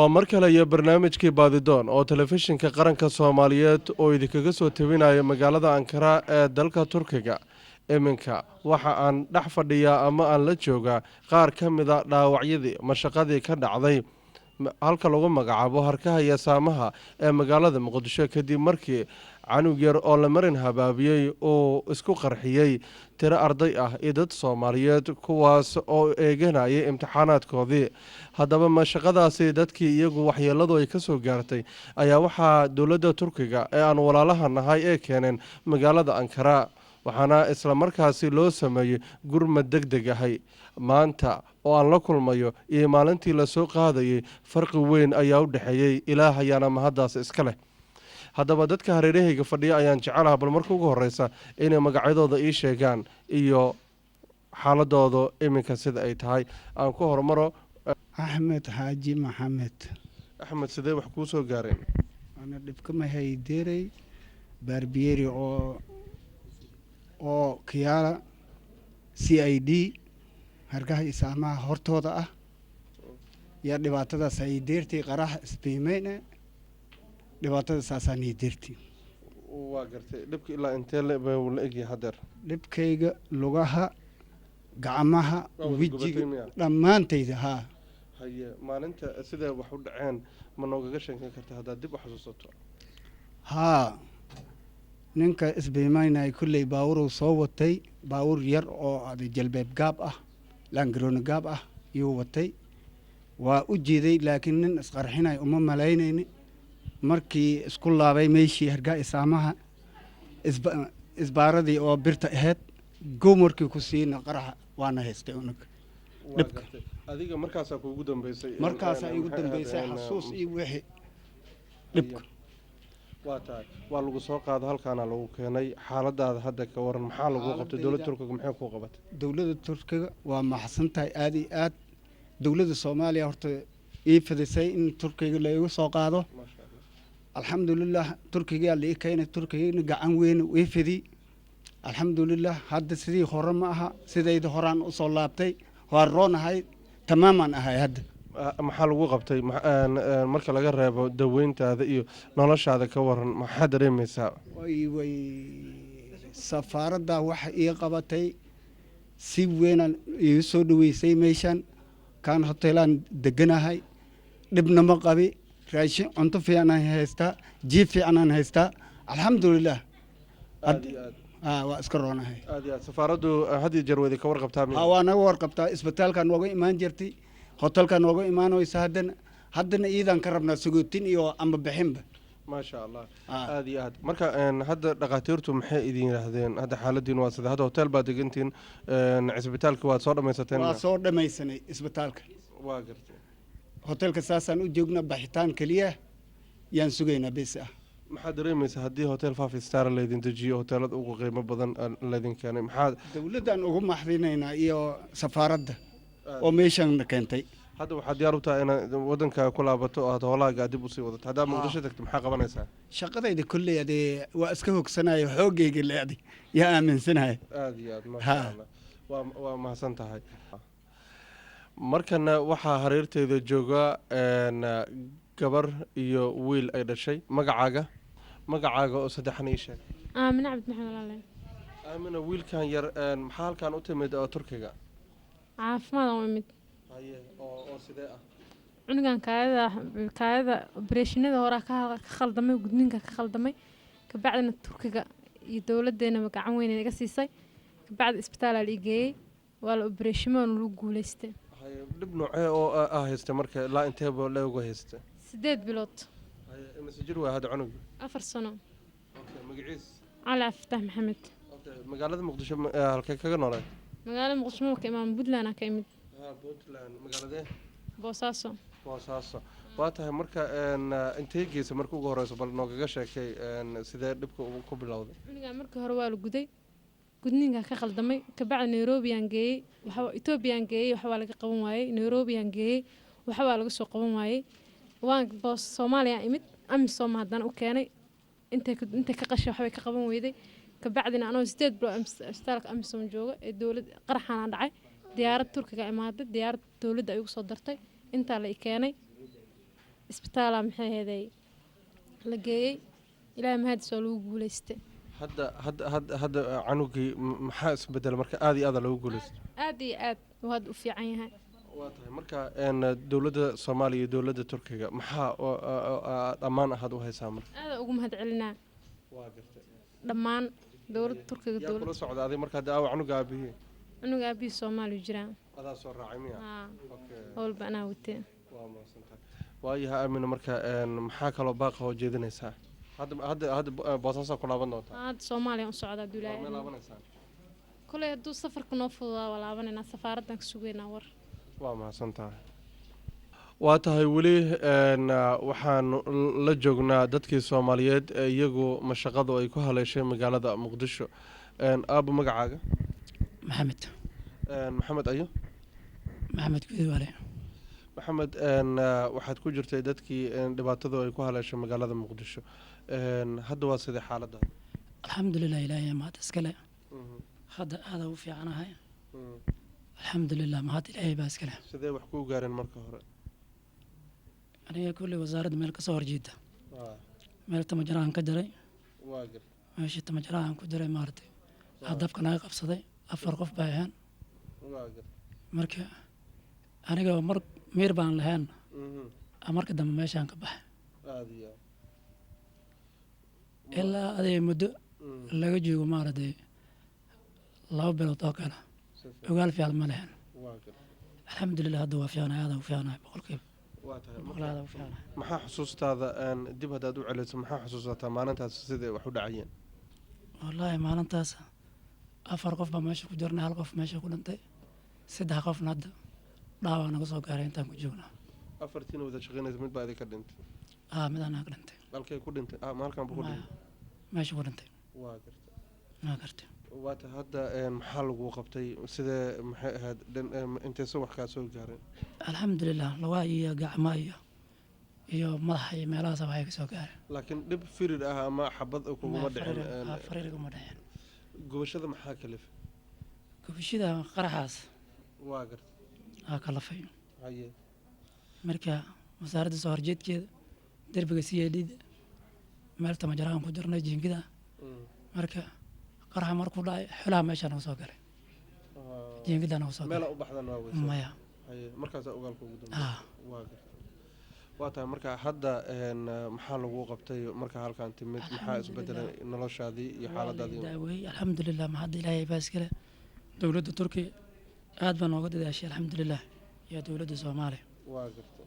waa mar kale iyo barnaamijkii baadidoon oo telefishinka qaranka Soomaaliyeed oo idinkaga soo tabinayo magaalada Ankara ee dalka Turkiga. Iminka waxa aan dhex fadhiyaa ama aan la joogaa qaar ka mid ah dhaawacyadii mashaqadii ka dhacday halka lagu magacaabo harkaha iyo saamaha ee magaalada Muqdisho kadib markii canug yar oo la marin habaabiyay oo isku qarxiyay tiro arday ah iyo dad Soomaaliyeed kuwaas oo eeganaya imtixaanaadkoodii. haddaba mashaqadaasi dadkii iyagu waxyeeladu ay ka soo gaartay ayaa waxaa dowladda Turkiga ee aan walaalaha nahay ee keeneen magaalada Ankara, waxaana isla markaasi loo sameeyay gurmad degdeg ah. maanta oo aan la kulmayo iyo maalintii la soo qaadayay farqi weyn ayaa u dhaxeeyay. ilaah ayaana mahadaas iska leh. haddaba dadka hareerahayga fadhiya ayaan jecelahay bal marka ugu horeysa inay magacyadooda ii sheegaan iyo xaaladooda iminka sida ay tahay. aan ku hormaro axmed xaaji maxamed. axmed, sidee wax kuu soo gaareen? ana dhibka mahay deeray barbieri oo kiyaala CID hargaha isaamaha hortooda ah yaa dhibaatadaas ay deertay qaraha isbiimeyne dhibaatada saasaan ii deertay. waa gartay. dhibka ilaa intee la egyahay hadeer? dhibkayga lugaha gacmaha wejiga dhammaantayda haa. haye maalinta sidee wax u dhaceen ma noogaga sheekan kartaa haddaad dib u xasuusato? haa, ninka isbiimeynay kulley baawuruu soo watay, baawur yar oo jalbeeb gaab ah laangarooni gaab ah yuu watay. waa u jeeday laakiin nin isqarxinay uma malaynayni. markii isku laabay meeshii hargaa isaamaha isbaaradii oo birta ahayd gow markii ku siina qaraxa waana haystay unaga. dhibka adiga markaasaa kuugu dambeysay? markaasaa igu dambeysay xasuus iyo wixii dhibka. waa tahay, waa lagu soo qaado halkaana lagu keenay. xaaladaada hadda ka waran, maxaa lagu qabtay? dowladda Turkiga maxay ku qabatay? dowladda Turkiga waa maxsan tahay aad iyo aad. dowladda Soomaaliya horta ii fadisay in Turkiga la igu soo qaado. alxamdulilah Turkiga la ii keenay. Turkiga gacan weyn ii fidi. alxamdulilah hadda sidii hore ma aha, sidayda horaan u soo laabtay. waa roonahay tamaaman ahay hadda. maxaa lagu qabtay marka laga reebo daweyntaada iyo noloshaada ka waran, maxaa dareemaysaa? way safaaradda waxa ii qabatay si weynaan ii soo dhaweysay meeshan. kaan hoteelaan deganahay, dhibna ma qabi. raashin cunto fiicanaan haystaa, jiif fiicanaan haystaa. alxamdulilah waa iska roonahay. aad iyo aad. safaaraddu had iyo jeer wadi ka warqabtaa? waa naga warqabtaa. isbitaalkan nooga imaan jirtay, hotelkan nooga imaanaysa. haddana iidaan ka rabnaa sagootin iyo amba bixinba. maasha allah. aad iyo aad. marka hadda dhakhaatiirtu maxay idin yidhaahdeen? hadda xaaladiin waa sida hadda hotel baad degantiin, isbitaalka waad soo dhamaysateen? waa soo dhamaysanay isbitaalka. waa gartay. hotelka saasaan u joogna, baxitaan keliya yaan sugaynaa bes ah. maxaad dareemaysaa haddii hotel Five Star laydin dejiyo, hoteelada ugu qiimo badan laydin keenay? maxaad dowladdan ugu maxdinaynaa iyo safaaradda oo meeshan keentay. hadda waxaad diyaar u tahay inaad wadanka ku laabato oo aad howlahaaga dib u sii wadato? haddaad Muqdisho tagto maxaa qabanaysaa? shaqadayda kolley adee waa iska hogsanayo, xoogayga leeday yaa aaminsanahay. aad iyo aad. maasha allah. waa mahadsan tahay. markana waxaa hareerteeda jooga gabar iyo wiil ay dhashay. magacaaga oo saddexan ii sheeg. aamina cabdi maxamed walaalahay. aamina, wiilkan yar maxaa halkan u timid oo Turkiga? caafimaad oo imid. haye oo sidee ah? cunugan kaayada opereeshinada hore ka khaldamay, gudniinka ka khaldamay. kabacdina Turkiga iyo dowladeena gacan weyn inaga siisay. kabacdi isbitaal la geeyay, waa la opereeshimoon lagu guuleystay. haye dhib noocee oo haysta marka ilaa intee baa lagu haysta? 8 bilood. haye imisa jir waa hada cunug? 4 sano. okay, magaciis? cali Fattah Maxamed. okay, magaalada Muqdisho halkee kaga noolay? magaalada Muqdisho ka imaan Puntland ka imid. puntland magaalade boosaaso boosaaso waa tahay marka intee geysa marka ugu horeyso bal noogaga sheekay sidee dhibka uu ku bilowday aniga markii hore waa la guday gudniinka ka khaldamay kabacdi nairobi aan geeyey etoobiya aan geeyey waxbaa laga qaban waayey nairobi aan geeyey waxbaa laga soo qaban waayey waan boos soomaaliya imid amisom haddana u keenay intay ka qashay waxbay ka qaban weyday kabacdina anoo 8 bilo isbitaalka amisom jooga ee dowlad qaraxana dhacay diyaarad turkiga imaaday diyaarad dowladda ay ugu soo dartay intaa la keenay isbitaala maxay heeday la geeyey ilaahay mahadis oo lagu guuleystay hadda canugii maxaa isbedel marka aad iyo aad loogu guuleystay aad iyo aad waad u fiican yahay waa tahay marka dowladda Soomaaliya iyo dowladda Turkiga maxaa dhammaan ahad u haysaa marka aad ugu mahad celinaa waa gartay dhammaan dowladda Turkiga dowladda kula socdaaday marka daaw canuga aabihi Soomaaliya jiraan adaa soo raacay miya okay walba ana witee waa maasantahay waayaha aamina marka maxaa kala baaq oo jeedinaysaa hadda boosaasa ku laaban doontaa Soomaaliya u socdaa duulay kulay haduu safarka noo fududaa waa laabanayna safaaraddan ka sugeynaa war waa maasantahay waa tahay weli waxaan la joognaa dadkii Soomaaliyeed iyagu mashaqadu ay ku haleeshay magaalada Muqdisho aab magacaaga maxamed ayo maxamed Gudiwale maxamed waxaad ku jirtay dadkii dhibaatadu ay ku haleeshay magaalada Muqdisho hadda waa sidee xaaladda alxamdulillaah ilaahay ma iskale hadda aad u fiicanahay alxamdulillaah ma had ilaahay baa iskale sidee wax ku gaareen marka hore aniga kulli wasaaradda meel ka soo horjeeda meel tamajaraan ka jaray meeshii tamajaraan ku jaray maartay hadafka naga qabsaday 4 qof baa ahaan marka aniga mar meer baan lahayn marka dambe meeshaan ka baxay ilaa aday muddo laga joogo maartay 2 bilood oo kale ogaal fiican ma lahayn alxamdulillaah hadda waa fiicanahay aad u fiicanahay boqolkiiba maxaa xusuustaada dib hadaad u celiso maxaa xusuusataa maalintaas sidee wax u dhacayeen wallaahi maalintaas 4 qof baa meesha ku jirnay 1 qof meesha ku dhintay 3 qofna hadda dhaawac naga soo gaaray intaan ku joognaa 4tiin wada shaqeynaysa mid baa idinka dhintay mid aan ka dhintay halkay ku dhintay halkan buu ku dhintay meesha ku dhintay waa gartay waata hadda maxaa lagu qabtay sidee maxay ahayd intee soo wax ka soo gaaray alxamdulillaah lawa iyo gacmo iyo madax iyo meelahaas waxay ka soo gaareen laakiin dhib firir ah ama xabad kuma dhicin fariir kuma dhicin gubashada maxaa kalif gubashada qaraxaas waa gartay kala fay haye marka wasaaradda soo horjeedkeeda darbiga siyeedida meel tamajaraan ku jirnay jiingida marka qaraxa markuu dhacay xulaha meesha noo soo galay jiingida noo soo galay meel u baxdan waa weyn maya haye markaas ogaalku ugu dambeeyay waa gartay waa tahay marka hadda maxaa lagu qabtay marka halkan timid maxaa isbedelay noloshaadii iyo xaaladaadii daaway alxamdulillaah ma hadda ilaahay baa iskale dowladda Turkiga aad baan uga dadaashay alxamdulillaah iyo dowladda Soomaaliya waa gartay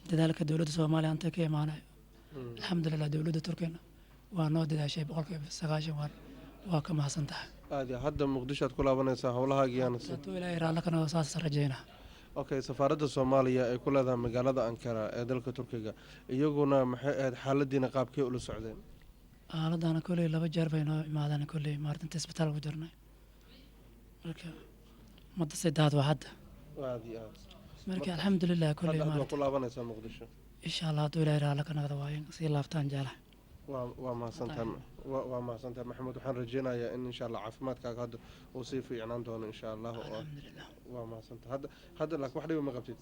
dadaalka dowladda Soomaaliya anta ka imaanay alxamdulillaah dowladda Turkiga waa noo dadaashay 90% waa ka mahadsantahay aad hadda Muqdisho aad ku laabanaysaa howlahaagiyana si ilaahay raala kana saas rajeynaa okay safaaradda Soomaaliya ay ku leedahay magaalada Ankara ee dalka Turkiga iyaguna maxay ahayd xaaladiina qaabkee u la socdeen xaaladana kulli 2 jeer bayna imaadaan kulli maalinta isbitaal ku jirnay marka muddo 3 waa hadda marka alxamdulillaah kulli ma ku laabanaysaa Muqdisho insha Allah haduu ilaahay raala kana waayin si laaftaan jaalay waa mahadsantahay maxamed waxaan rajeynayaa in insha Allah caafimaadkaaga hadda uu sii fiicnaan doono insha Allah waa mahadsantahay hadda laakiin wax dhib ma qabtid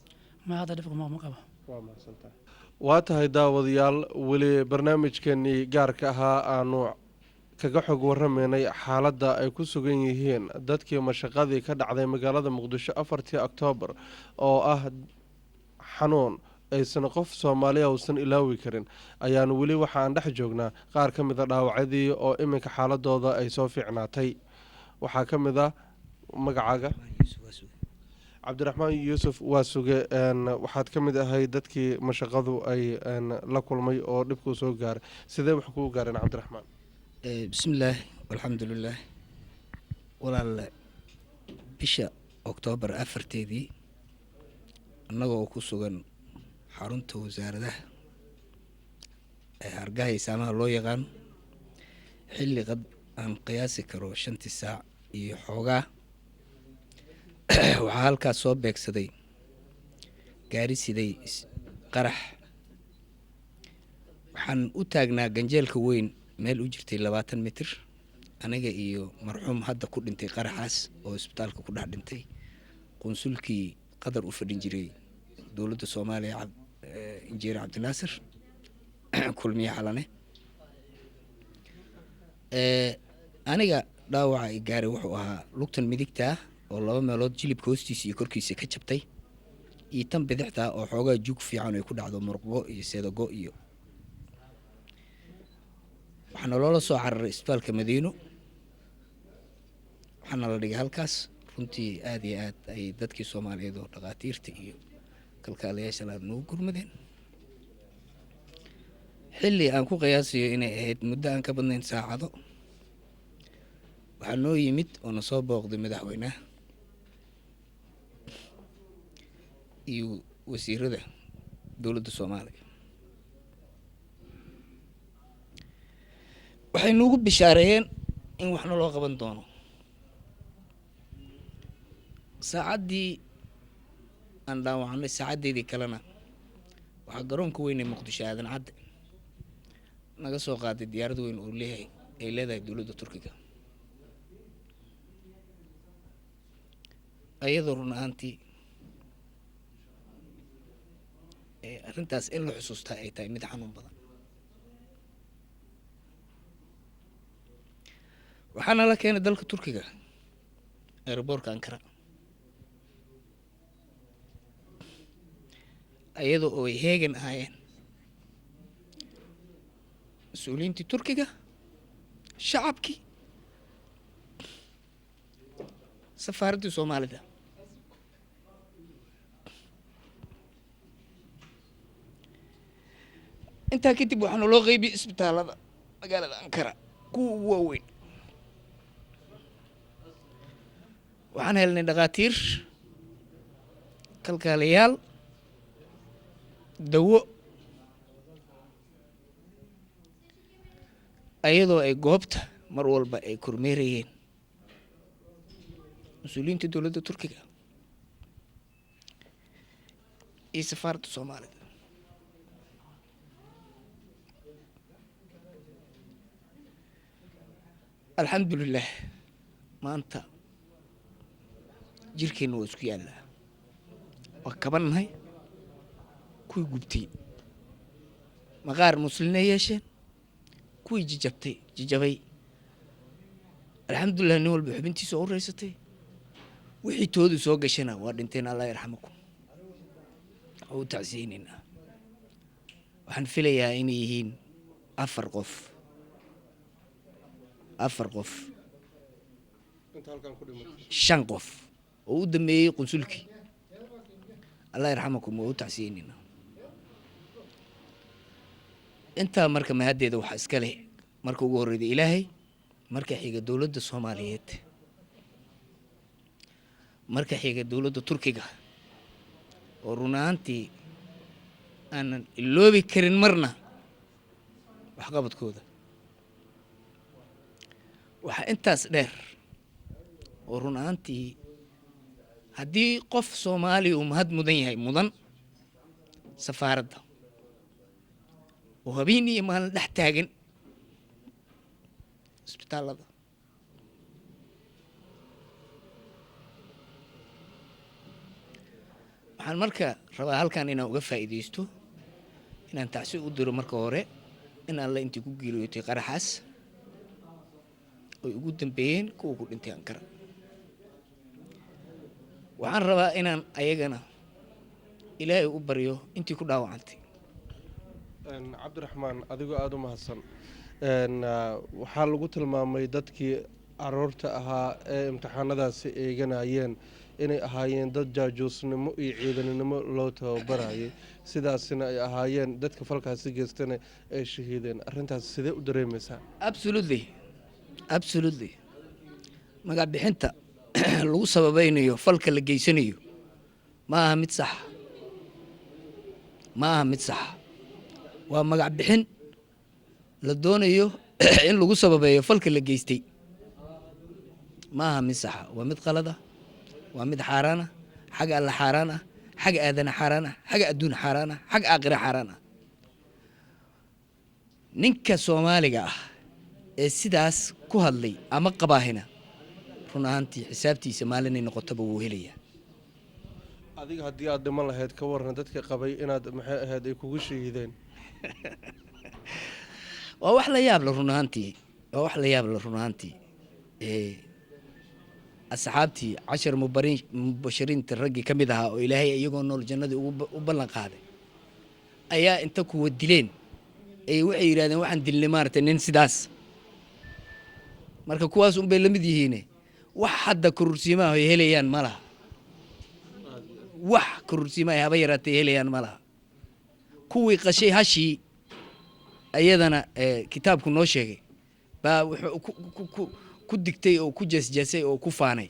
ma hadda dhib ma qabo waa mahadsantahay waa tahay daawadayaal weli barnaamijkeennii gaarka ahaa aanu kaga xog warramaynay xaaladda ay ku sugan yihiin dadkii mashaqadii ka dhacday magaalada Muqdisho 4 Oktoobar oo ah xanuun aysan qof Soomaaliya uusan ilaawi karin ayaan weli waxaan dhex joognaa qaar ka mid ah dhaawacyadii oo iminka xaaladooda ay soo fiicnaatay waxaa ka mid ah magacaaga Cabdiraxmaan Yuusuf waa suge waxaad ka mid ahay dadkii mashaqadu ay la kulmay oo dhibku soo gaaray sidee wax ku gaareen Cabdiraxmaan bismillaah walxamdulillaah walaal bisha Oktoobar 4teedii annagoo ku sugan xarunta wasaaradaha ee hargaha iyo saamaha loo yaqaan xilli qad aan qiyaasi karo 5 saac iyo xoogaa waxaa halkaas soo beegsaday gaari siday qarax. waxaan u taagnaa ganjeelka weyn meel u jirtay 20 mitir aniga iyo marxuum hadda ku dhintay qaraxaas oo isbitaalka ku dhex dhintay qunsulkii qadar u fadhin jiray dowladda Soomaaliya injineer Cabdinaasir kulmiye xalane. aniga dhaawaca i gaaray wuxuu ahaa lugtan midigta oo 2 meelood jilibka hoostiisa iyo korkiisa ka jabtay iyo tan bidixda oo xoogaa jug fiican ay ku dhacdo muruqbo iyo seedago iyo waxaana loola soo cararay isbitaalka Madiino waxaana la dhigay halkaas. runtii aad iyo aad ay dadkii Soomaaliyeed oo dhaqaatiirta iyo kalkaaliyaasha la noo gurmadeen xilli aan ku qiyaasiyo inay ahayd muddo aan ka badnayn saacado. waxaa noo yimid oo na soo booqday madaxweynaha iyo wasiirada dowladda Soomaaliya. waxay noogu bishaareeyeen in waxna loo qaban doono. saacaddii aan dhaawacnay saacadeedii kalena waxaa garoonka weyn ee Muqdisho aadan cadde naga soo qaaday diyaarad weyn oo leedahay dowladda Turkiga ayadoo run ahaantii arrintaas in la xusuustaa ay tahay mid xanuun badan. waxaana la keenay dalka Turkiga airportka Ankara ayadoo oo ay heegan ahaayeen mas-uuliyiintii Turkiga, shacabkii, safaaraddii Soomaalida. intaa kadib waxaana loo qaybiyey isbitaalada magaalada Ankara kuwa ugu waaweyn. waxaan helnay dhaqaatiir, kalkaaliyaal, dawo ayadoo ay goobta mar walba ay kormeerayeen mas-uuliyiinta dowladda Turkiga iyo safaaradda Soomaalida. alxamdulilah maanta jirkeena waa isku yaallaa, waa kabannahay. kuwii gubtay maqaar muslina yeesheen, kuwii jijabay alxamdulilah nin walba xubintiisa u reysatay. wixii toodu soo gashana waa dhinteen, allah yarxamakum. oo u tacsiyeynayna. waxaan filayaa inay yihiin 4 qof inta halkan ku dhimay 5 qof oo u dambeeyay qunsulkii. allah yarxamakum oo u tacsiyeynayna. intaa marka mahaddeeda waxaa iska leh marka ugu horreeyay Ilaahay, marka xiga dowladda Soomaaliyeed, marka xiga dowladda Turkiga oo run ahaantii aanan iloobi karin marna waxqabadkooda. waxaa intaas dheer oo run ahaantii haddii qof Soomaali uu mahad mudan yahay mudan safaaradda oo habeen iyo maalin dhex taagan isbitaalada. waxaan marka rabaa halkan inaan uga faa'iidaysto inaan tacsi u diro marka hore in alla intii ku geeriyootay qaraxaas ay ugu dambeeyeen kuwa ku dhintay Ankara. waxaan rabaa inaan ayagana ilaahay u baryo intii ku dhaawacantay. cabdiraxmaan adigoo aada u mahadsan. waxaa lagu tilmaamay dadkii caruurta ahaa ee imtixaanadaasi eeganayeen inay ahaayeen dad jaajuusnimo iyo ciidanimo loo tababarayay, sidaasina ay ahaayeen dadka falkaasi geystana ay shahiideen. arrintaas sidee u dareemaysaa? absolutely magac bixinta lagu sababaynayo falka la geysanayo ma aha mid sax. ma aha mid saxa waa magac bixin la doonayo in lagu sababeeyo falka la geystay ma aha mid saxa waa mid qalad ah waa mid xaaraan ah xag alla xaaraan ah xag aadana xaaraan ah xag adduun xaaraan ah xag aakhira xaaraan ah ninka Soomaaliga ah ee sidaas ku hadlay ama qabaahina run ahaantii xisaabtiisa maalinay noqotaba wuu helayaa adiga haddii aad dhiman lahayd ka waran dadka qabay inaad maxay ahayd ay kugu sheegideen waa wax la yaab la run ahaantii waa wax la yaab la run ahaantii asxaabtii 10 mubashiriinta raggi ka mid ahaa oo ilaahay iyagoo nool jannadii u ballan qaaday ayaa inta kuwa dileen ay waxay yiraahdeen waxaan dilnay maartay nin sidaas marka kuwaas un bay la mid yihiin wax hadda kursiimaha ay helayaan malaha wax kursiimaha haba yaraatay helayaan malaha kuwii qashay hashi ayadana kitaabku noo sheegay baa wuxuu ku digtay oo ku jeesjeesay oo ku faanay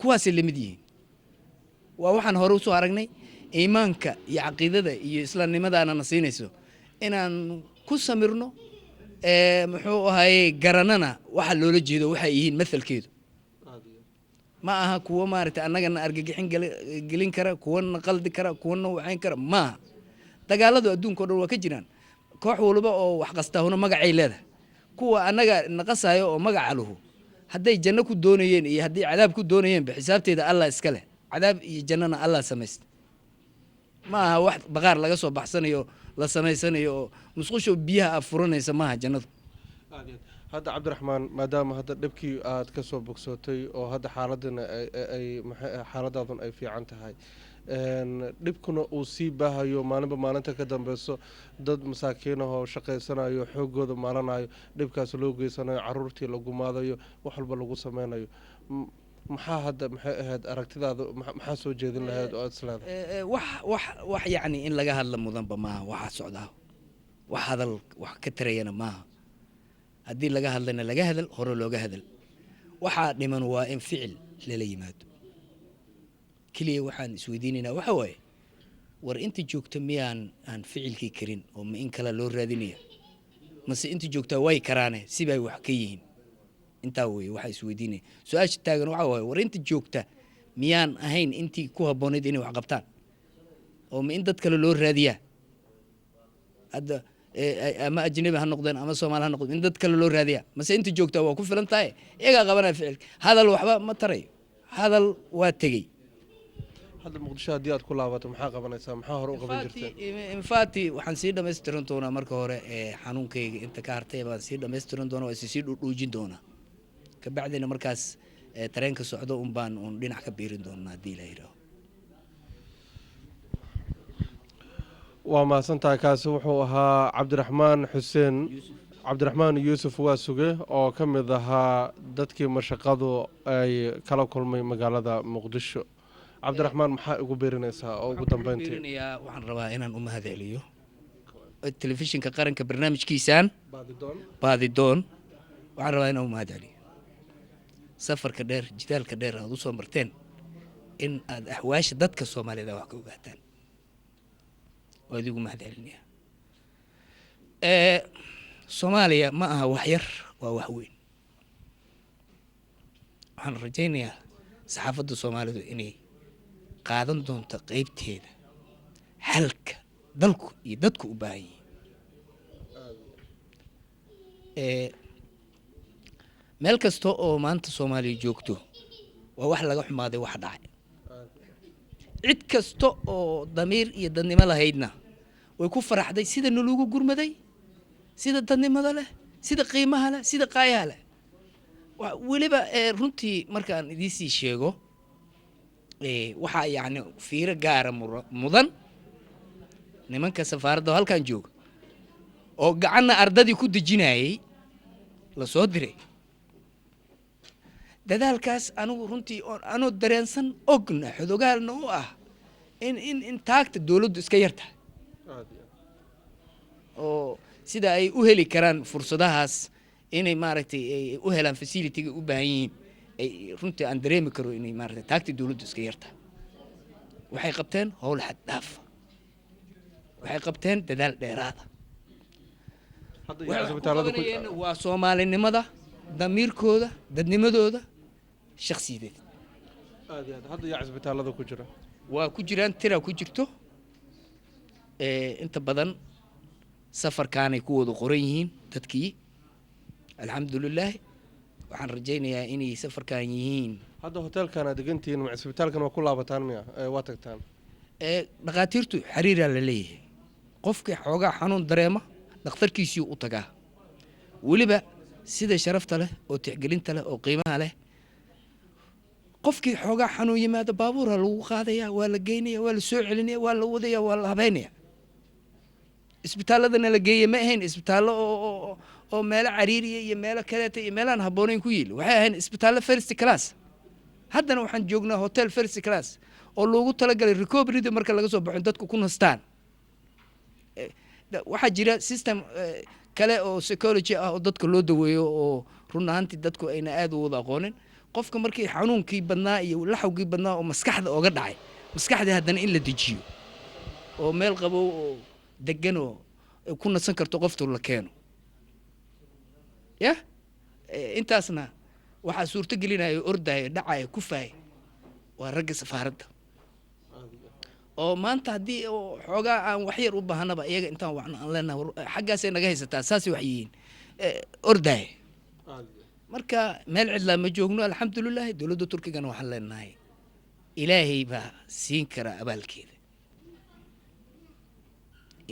kuwaas la mid yihiin waa waxaan hore u soo aragnay iimaanka iyo aqoonta iyo islaamnimadaana na siinayso inaan ku samirno muxuu ahaay garanana waxa loola jeedo waxa yihiin midalkeedu ma aha kuwa maartay annagana argagixin gelin kara kuwana qaldi kara kuwana waxaan kara ma dagaaladu adduunka oo dhan waa ka jiraan koox walba oo wax qastaahuna magacay leedahay kuwa annaga naqasayo oo magaca lahu hadday janno ku doonayeen iyo hadday cadaab ku doonayeen ba xisaabteeda Allah iska leh cadaab iyo jannana Allah sameeyay ma aha wax baqaar laga soo baxsanayo la sameysanayo musqusho biyaha furanaysa ma aha jannadu hadda Cabdiraxmaan maadaama hadda dhibkii aad ka soo bogsootay oo hadda xaaladana ay xaaladaadan ay fiican tahay dhibkuna uu sii baahayo maalinta ka dambayso dad masaakiin ah oo shaqaysanayo xoogooda maalanayo dhibkaas loo geysanayo caruurtii lagu maadayo wax walba lagu sameynayo maxaa hadda maxay ahayd aragtidaada maxaa soo jeedin lahayd oo islaada wax yaani in laga hadla mudanba ma waxa socdaa wax hadal wax ka tarayana ma haddii laga hadlana laga hadal hore looga hadal waxa dhiman waa in ficil la yimaado kaliya waxaan isweydiinaynaa waxa waaye war inta joogta miyaan aan ficilkii karin oo ma in kala loo raadinaya mase inta joogta way karaane sibay wax ka yihiin inta way waxa isweydiinay su'aasha taagan waxa waaye war inta joogta miyaan ahayn intii ku habooneed inay wax qabtaan oo ma in dad kale loo raadiyaa hadda ama ajnabi ha noqdeen ama Soomaali ha noqdeen in dad kale loo raadiyaa mase inta joogta waa ku filan tahay iyaga qabanay ficil hadal waxba ma taray hadal waa tagay hadda muqdisho hadii aad ku laabato maxaa qabanaysaa maxaa hore u qaban jirtay infaati waxaan sii dhameystiran doonaa marka hore xanuunkayga inta ka hartay baan sii dhameystiran doonaa oo sii dhuujin doonaa ka bacdina markaas tareenka socdo baan dhinac ka biirin doonaa hadii la yiraahdo waa maasantaa kaasi wuxuu ahaa Cabdiraxmaan Yuusuf Waasuge oo ka mid ahaa dadkii mashaqadu ay kala kulmay magaalada Muqdisho Cabdiraxmaan maxaa ugu beerinaysaa oo ugu dambeyntii waxaan rabaa inaan u mahadceliyo telefishinka qaranka barnaamijkiisaan baadidoon waxaan rabaa inaan u mahadceliyo safarka dheer jidaalka dheer aad u soo marteen in aad ahwaasha dadka Soomaalida wax ka ogaataan wadigu mahadcelinaya Soomaaliya ma aha wax yar waa wax weyn waxaan rajaynayaa saxaafadda Soomaalidu inay qaadan doonto qaybteeda halka dalku iyo dadku u baahan yihiin meel kasta oo maanta Soomaaliya joogto waa wax laga xumaaday wax dhacay cid kasta oo damiir iyo dadnimo lahaydna way ku faraxday sida nalagu gurmaday sida dadnimada leh sida qiimaha leh sida qaayaha leh waliba runtii markaan idin sheego waxa yaani fiiro gaar mudan nimanka safaaradda halkan jooga oo gacanna ardadii ku dejinayay la soo diray dadaalkaas anigu runtii anoo dareensan ogna xodogaalna u ah in taagta dawladdu iska yarta oo sida ay u heli karaan fursadahaas inay maaragtay u helaan facility u baahan yihiin ay runtii aan dareemi karo inay maaragtay taagta dawladdu iska yarta waxay qabteen howl xad dhaaf waxay qabteen dadaal dheeraada hadda waxay iyo ku cisbitaalada ku qabanayeen waa soomaalinimada damiirkooda dadnimadooda shakhsiyadeed aad iyo aad hadda iyo cisbitaalada ku jira waa ku jiraan tira ku jirto inta badan safarkaanay ku wada qoran yihiin dadkii alxamdulilah waxaan rajaynayaa inay safarkan yihiin hadda hoteelkan aad degantihiin ma cisbitaalkan waa ku laabataan miya waa tagtaan dhakhaatiirtu xiriiraa la leeyahay qofkii xoogaa xanuun dareema dhakhtarkiisii u tagaa weliba sida sharafta leh oo tixgelinta leh oo qiimaha leh qofkii xoogaa xanuun yimaado baabuura lagu qaadaya waa la geynaya waa la soo celinaya waa la wadaya waa la habeynaya isbitaaladana la geeye ma ahayn isbitaallo oo meelo cariiriya iyo meelo kaleeta iyo meelaan habboonayn ku yiili waxay ahayn isbitaallo first class haddana waxaan joognaa hotel first class oo loogu talagalay recoveryda marka laga soo baxo dadku ku nastaan waxaa jira system kale oo psychology ah oo dadka loo daweeyo oo run ahaantii dadku ayna aad u wada aqoonin qofka markii xanuunkii badnaa iyo laxawgii badnaa oo maskaxda ooga dhacay maskaxdii haddana in la dejiyo oo meel qabow oo degan oo ku nasan karto qoftu la keeno ya intaasna waxaa suurto gelinayo ordayo dhacayo kufaaya waa ragga safaaradda oo maanta haddii xoogaa aan waxyar u baahanaba iyaga intaan wacno aan leenahay xaggaasay naga haysataa saasay wax yihiin ordaye marka meel cidlaa ma joogno alxamdulilah dowladda turkigana waxaan leenahay ilaahay baa siin kara abaalkeeda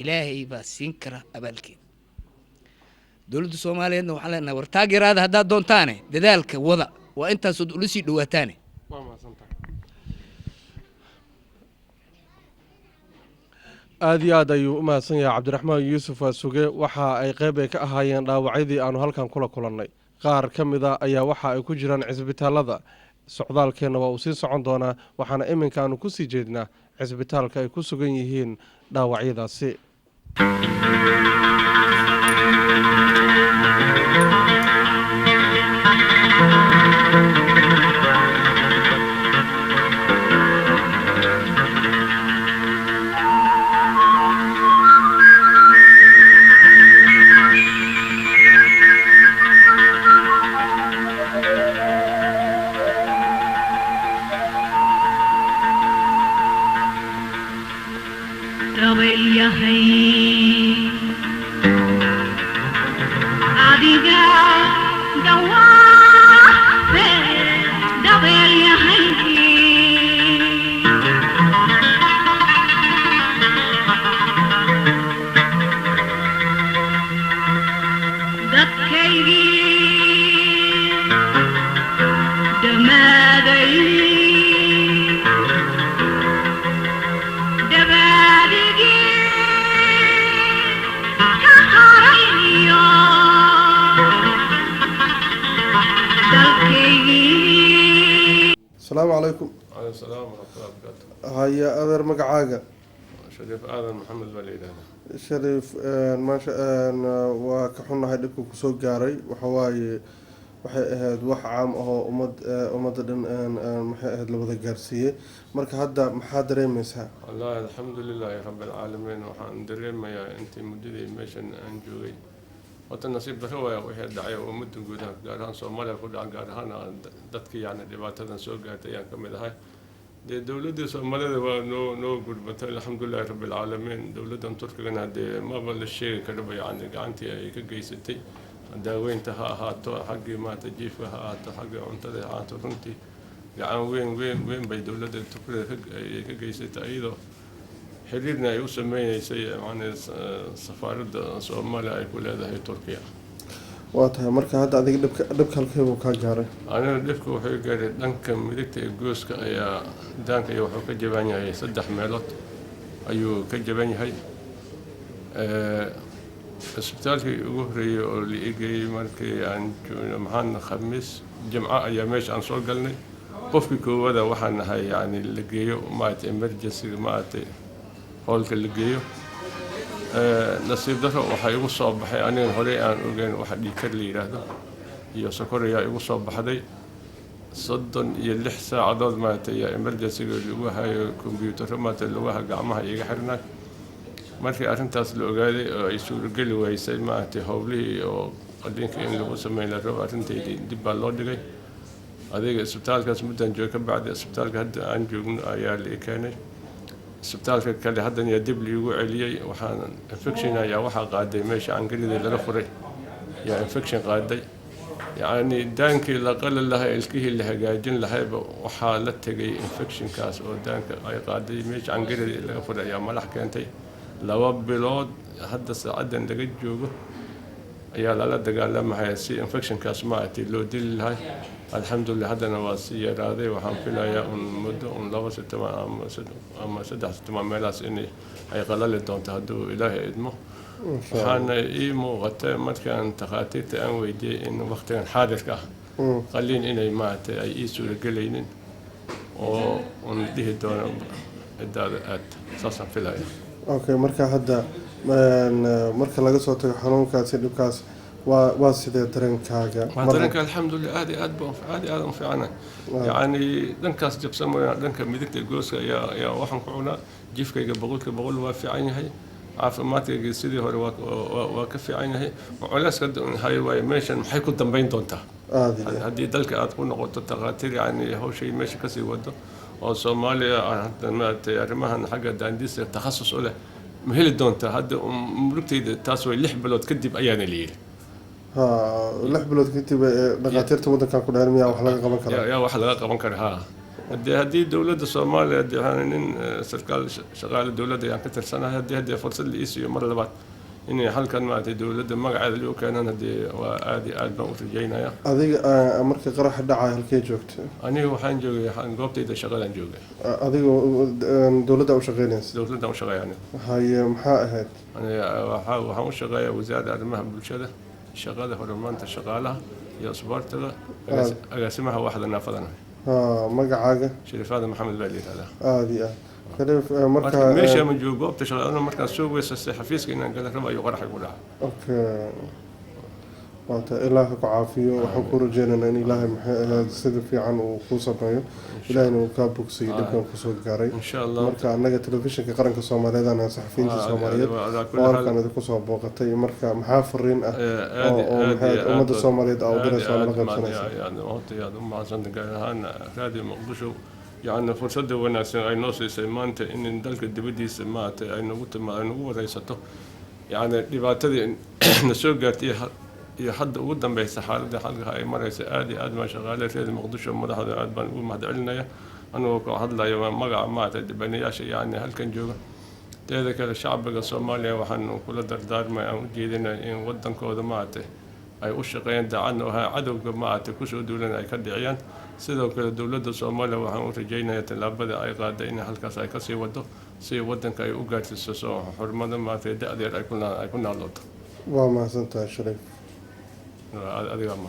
ilaahay baa siin kara abaalkeeda dowladda soomaaliyeedna waxaan leenahay war taageeraada haddaad doontaane dadaalka wada waa intaasood ula sii dhawaataane waa mahadsantahay aad iyo aad ayuu u mahadsan yahay cabdiraxmaan yuusuf waasuge waxa ay qayb ay ka ahaayeen dhaawacyadii aanu halkan kula kulannay qaar ka mid a ayaa waxa ay ku jiraan cisbitaalada socdaalkeenna waa uu sii socon doonaa waxaana iminka aanu ku sii jeednaa cisbitaalka ay ku sugan yihiin dhaawacyadaasi السلام عليكم. عليكم السلام ورحمة الله وبركاته. هيا أذر مقعاقة. شريف آدم محمد وليد هذا. شريف ما شاء وكحنا هيدكو كسوق جاري وحواي وحيد وح عام أو أمد محيد لوذا جارسية مرك هذا محاضرين مسها. والله الحمد لله رب العالمين وحندرين ما يا أنت مدري ميشن أنجوي. وتنصيب بهوا وهي دعية ومد جودها قارهان سوماليا كلها قارهان دتك يعني دبعتها سوق يعني كمل هاي دولة سوماليا ونو قربتها الحمد لله رب العالمين دولة تركيا هذه ما بالشيء كذا يعني قانتي كجيستي داوين تها هاتو حقي ما تجيفها هاتو حقي عنتها هاتو رنتي يعني وين بي دولة تركيا كجيستي أيضا xiriirna ay u sameynaysay yani safaaradda Soomaaliya ay ku leedahay Turkiya waa tahay marka hadda adiga dhibka halkeebu ka gaaray aniga dhibka wuxuu gaaray dhanka midigta ee gooska ayaa daanka iyo wuxuu ka jaban yahay 3 meelood ayuu ka jaban yahay isbitaalkii ugu horeeyay oo la eegay markii aan maxaan khamiis jimca ayaa meesha aan soo galnay qofkii koowada waxaan nahay yani la geeyo maat emergency maat howlka la geeyo nasiib daro waxay igu soo baxay aniga hore aan ogeyn waxa dhiikar la yiraahdo iyo sokor ayaa igu soo baxday 36 saacadood maanta ayaa emergency lagu hayo computer maanta lugaha gacmaha iga xirnaa markii arrintaas la ogaaday oo ay suurageli waysay maaragtay howlihii oo qaliinka in lagu sameyn la rabo arrintaydii dib baa loo dhigay adiga isbitaalkaas muddan jooga ka bacdi isbitaalka hadda aan joogno ayaa la keenay isbitaalka kale haddana yaa dib liigu celiyey waxaan infection ayaa waxaa qaaday meesha cangaridii laga furay yaa infection qaaday yacni daankii la qali lahaa ilkihii la hagaajin lahayba waxaa la tegay infectionkaas oo daanka ay qaaday meesha cangaridii laga furay ayaa malax keentay 2 bilood hadda saacadan laga joogo ayaa lala dagaalamaya si infectionkaas maaragtay loo dili lahay alxamdulillah haddana waa sii yaraaday waxaan filayaa un muddo un 2 ama 3 meelaas in ay qalali doonto hadduu ilaahay idmo waxaana ii muuqatay markaan takhaatiirta aan weydiiyey in waqtigan xaadirka ah qaliin inay maaragtay ay ii suuragelaynin oo un dhihi doono cidaada aad saasaan filaya okay marka hadda marka laga soo tago xanuunkaasi dhibkaas waa sidee dareenkaaga dareenka alxamdulillah aad iyo aad u fiicana yacni dhankaas jabsamaya dhanka midigta gooska ayaa waxaan ku cunaa jifkayga 100% waa fiican yahay caafimaadkayga sidii hore waa ka fiican yahay culayska hayo waaye meeshan maxay ku dambeyn doontaa haddii dalka aad ku noqoto takhaatiir yacni hawshay meesha kasii wado oo Soomaaliya hadda maaragtay arrimahan xagga daandisa takhasus u leh ma heli doontaa hadda murugtayda taas way 6 bilood kadib ayaana leeyahay 6 bilood kadib dhaqaatiirta waddankan ku dheer miyaa wax laga qaban karaa yaa wax laga qaban karaa haddii dowladda Soomaaliya nin sarkaal shaqaale dowladda ayaan ka tirsanahay haddii fursad la isiiyo mar labaad inay halkan maaragtay dowladda magaceeda loo keenaan haddii waa aad iyo aad baan u rajaynayaa adiga marka qaraxa dhacay halkee joogtay aniga waxaan joogay goobtayda shaqadaan joogay adiga dowladda u shaqeynaysa dowladda u shaqeeyaan haye maxaa ahayd waxaan u shaqeeyaa wasaaradda arrimaha bulshada shaqada horumarinta shaqaalaha iyo isboortiga agaasimaha waaxda naafadana magacaaga shariifada maxamed baa la yidhahdaa aad iyo aad marka meesha ma joogo goobta shaqada markaan soo weysastay xafiiska inaan gala rabo ayuu qaraxa ku dhacay okay waata ilaaha ku caafiyo waxaan ku rajeynaynaa in ilaahay sida fiican uu ku sameeyo ilaahayna uu kaa bogsiyo dhibkan kusoo gaaray marka annaga telefishinka qaranka Soomaaliyeed aan saxafiyiinta Soomaaliyeed warkan idinku soo booqatay marka maxaa fariin ah oo ummadda Soomaaliyeed u dirayso la qaybsanaysa yaad u mahadsantahay gaar ahaan raadiyo Muqdisho يعني فرصة وناسين أي ناس يسمون إن ذلك الدبديس ما أي نقطة ما نقول رئيسته يعني دبعتي نسوق قتي يحد قدام بيس حال ده حال هاي مرة سأدي ما شغالة في المقدش مرة هذا أد بنقول ما دعلنا أنا وكهذا لا يوم ما تدبني شيء يعني هل كان جوا تذكر الشعب الصومالي وحن كل دردار ما جيدنا إن ودن كود ماته أي وشقين دعنا وها عدو ماته كوش دولنا أي كدعيان sidoo kale dowladda Soomaaliya waxaan u rajaynayaa talaabada ay qaaday in halkaas ay ka sii wado si wadanka ay u gaarsiiso soo xurmada maafay da'deer ay ku naalooto waa mahadsantahay Shariif adiga ma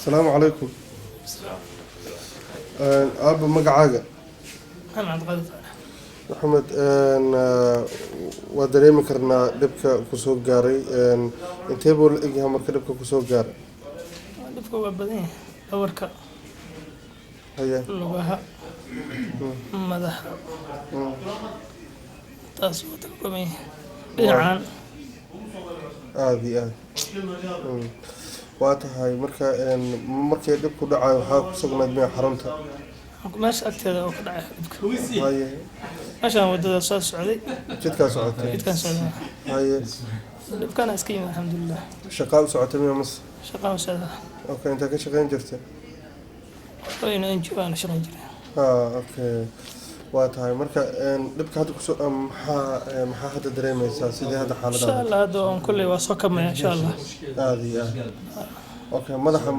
السلام عليكم. أبو مقعاقة. محمد ودري مكرنا دبكة كسوق جاري انتي بقول إجها مركب دبكة كسوق جاري. دبكة وبدين أوركا. هيا. لغها. مدح. تصوت القمي. إنعان. هذه واتهاي مركا دبكة دعاء وحاك سقنا بين حرمتها. ماشي أكتر أو كذا دبكة. هيا. عشان ودي صار سعودي. جد كان سعودي. جد كان سعودي. هيا. دبكة أنا أسكين الحمد لله. شقاء سعودي من مصر. شقاء سعودي. أوكي أنت كيف شغالين جرتي؟ وين أنجو أنا شغال جري. اوكي waa tahay marka dhibka hadda kusoo maxaa hadda dareemaysaa sidee hadda إن شاء xaaladaada الله هذا كل واسوكم إن شاء الله aada iyo aad okay madaxa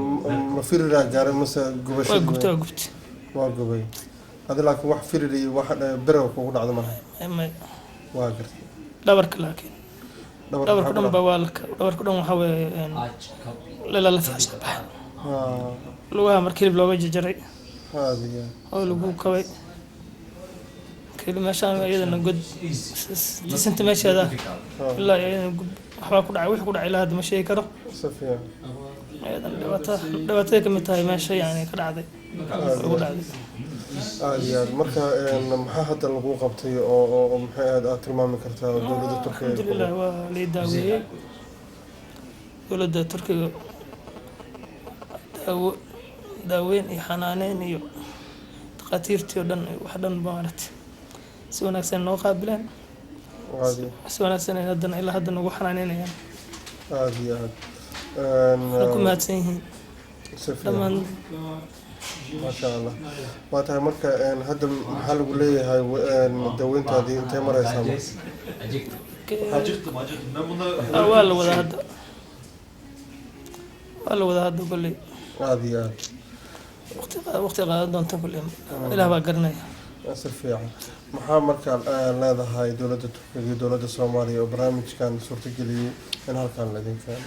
ma firiraa gaaray mase gubasho وقبت waa gubay hadi laakiin wax firir iyo wax beraw kugu dhacdo maaha إما waa gartay دبرك لكن دبرك maxaa دم ku dhacay? بوالك دبرك دم حوي لا لا لا في صباح لوها مركب لوجه جري aada iyo aad أو لو كوي كل ما شاء أيضا نقد سنت ماشي هذا لا يعني waxbaa ku dhacay wixii ku dhacay ilaa hadda ma sheegi karo si fiican ayadan dhibaatada ka mid tahay meesha yani ka dhacday ugu dhacday aada iyo aad marka maxaa hadda lagu qabtay oo maxay aad tilmaami kartaa dowladda turkiga alxamdulilah waa lii daaweeyey dowladda turkiga daaweyn iyo xanaaneyn iyo dhakhaatiirtii oo dhan wax dhan maaragtay si wanaagsan noo qaabileen aada si wanaagsan ay haddana ilaa hadda nagu xanaaneynayaan aada iyo aad waxay ku mahadsan yihiin si fiican dhammaan maasha allah waa tahay marka hadda maxaa lagu leeyahay daweyntaadii intee maraysaa waa la wadaa hadda waa la wadaa hadda kolley aada iyo aad waqti qaadan doonta kolley ilaah baa garanaya si fiican maxaa markaa leedahay dowladda turkiga iyo dowladda soomaaliya oo barnaamijkan suurtageliyey in halkan laidin keeno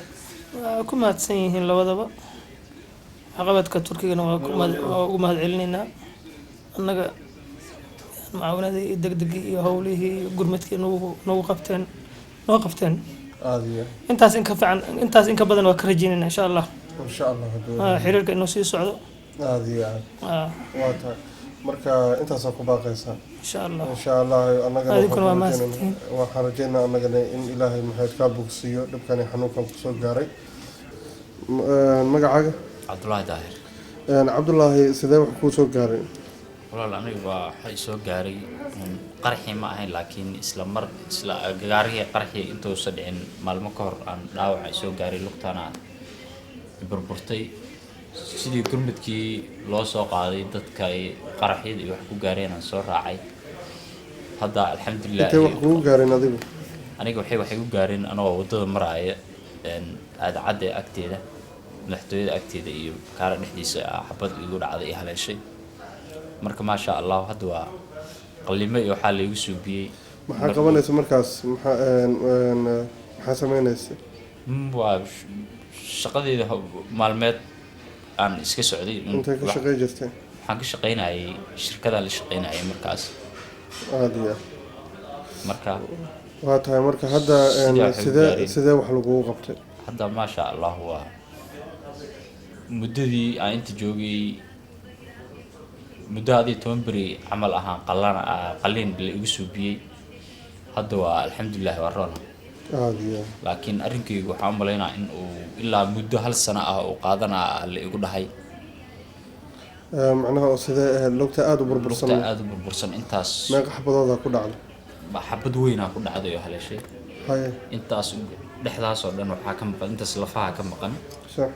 waa ku mahadsan yihiin labadaba waxqabadka turkigana waa ugu mahad celinaynaa annaga macaawinadii iyo degdegii iyo howlihii iyo gurmadkii nagu qabteen noo qabteen aada iyo intaas in ka fiican intaas in ka badan waa ka rajeynaynaa insha allah insha allah xiriirka inuu sii socdo aada iyo aad waa tahay marka intaasaa ku baaqaysaa insha allah insha allah annagana adinkuna waa mahadsantihiin waxaan rajeynaa annagana in ilaahay maxayd kaa bogsiiyo dhibkani xanuunkan kusoo gaaray magacaaga cabdulaahi daahir cabdulaahi sidee wax kuu soo gaaray walaal aniga waa waxay soo gaaray qarxii ma ahayn laakiin isla gaarigii qarxii intuusa dhicin maalmo ka hor aan dhaawaca soo gaaray lugtana burburtay sidii gurmadkii loo soo qaaday dadka ay qaraxyada iyo wax ku gaareen aan soo raacay hadda alxamdulilah intee wax kugu gaareen adigu aniga waxay ku gaareen anagoo wadada maraaya aadacadda agteeda madaxtooyada agteeda iyo kaara dhexdiisa xabad igu dhacday iyo haleeshay marka maasha allah hadda waa qalimo iyo waxaa laygu suubiyey maxaa qabanaysa markaas maxaa sameynaysa waa shaqadeeda maalmeed aan iska socday intee ka shaqey jirtay waxaan ka shaqaynayay shirkadaan la shaqaynayay markaas aada iyo marka waa tahay marka hadda sidee wax lagugu qabtay hadda maasha allah waa muddadii aan inta joogay muddo hadii 10 beri camal ahaan qalliin la igu suubiyey hadda waa alxamdulilah waa roon aada iyo laakiin arrinkaygu waxaan u malaynaa in uu ilaa muddo hal sano ah uu qaadanaa la igu dhahay macnaha oo sidee lugta aada u burbursan lugta aada u burbursan intaas meeqa xabadooda ku dhacday xabad weynaa ku dhacday oo haleeshay haye intaas dhexdaas oo dhan waxaa ka maqan intaas lafaha ka maqan sax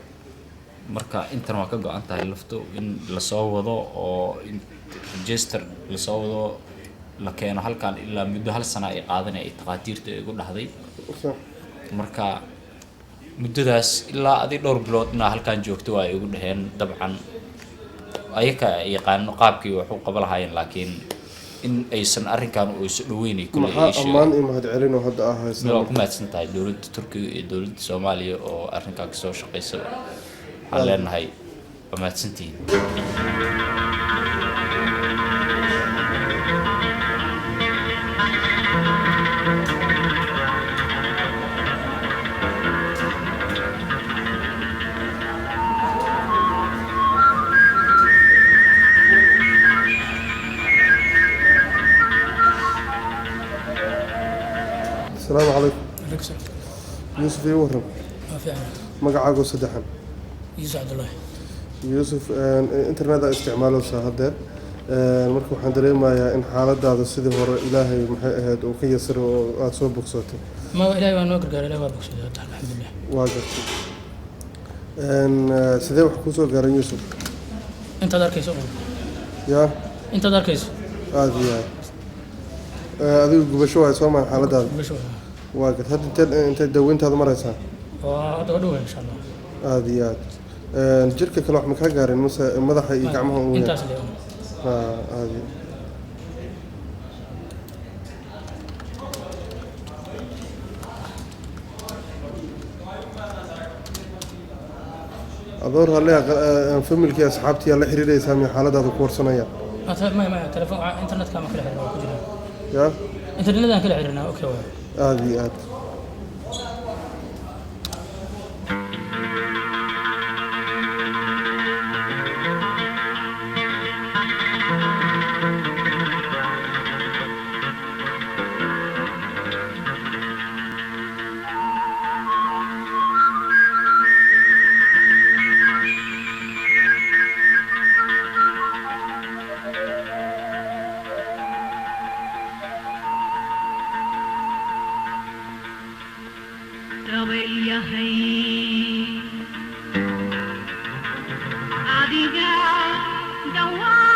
marka intan waa ka go-an tahay lafto in lasoo wado oo register lasoo wado la keeno halkan ilaa muddo hal sana ay qaadanay ay takhaatiirta igu dhahday marka muddadaas ilaa adi dhowr bilood inaa halkan joogto waa igu dhaheen dabcan ayaka yaqaano qaabkii wax u qaba lahaayeen laakiin in aysan arrinkan u isu dhaweynay kulay maxaa ammaan iyo mahad celin oo hadda meel waa ku mahadsan tahay dowladda turkiga iyo dowladda soomaaliya oo arrinkan kasoo shaqaysa waxaan leenahay waa mahadsantihiin السلام عليكم عليك السلام يوسف يورم ما في عمل magacaagu saddexan يوسف عبد الله yuusuf internet isticmaalo saahadeer marka waxaan dareemayaa in xaaladaada sidii hore ilaahay maxay ahayd uu ka yasiro oo aada soo bogsatay ما إلهي وأنا أقرأ إلهي وأبوك الحمد لله waa gartay sidee wax kusoo gaaran yuusuf أنت دارك يسوق yaa أنت دار كيس aada iyo aad adigu gubasho waay soo maa xaaladaada مش waa gad hadda intay daweyntaada maraysaa وهذا هو إن شاء الله aada iyo aad jirka kale wax ma kaa gaarin mase madaxa iyo gacmaha ugu أنت yar أصلي aada iyo adoor halle familkii asxaabtii la xiriiraysaa miya xaaladaada ku warsanaya ما تلفون إنترنت كمان كله حلو كله ya إنترنت كله حلونا أوكي aada iyo aad Adiga, dawa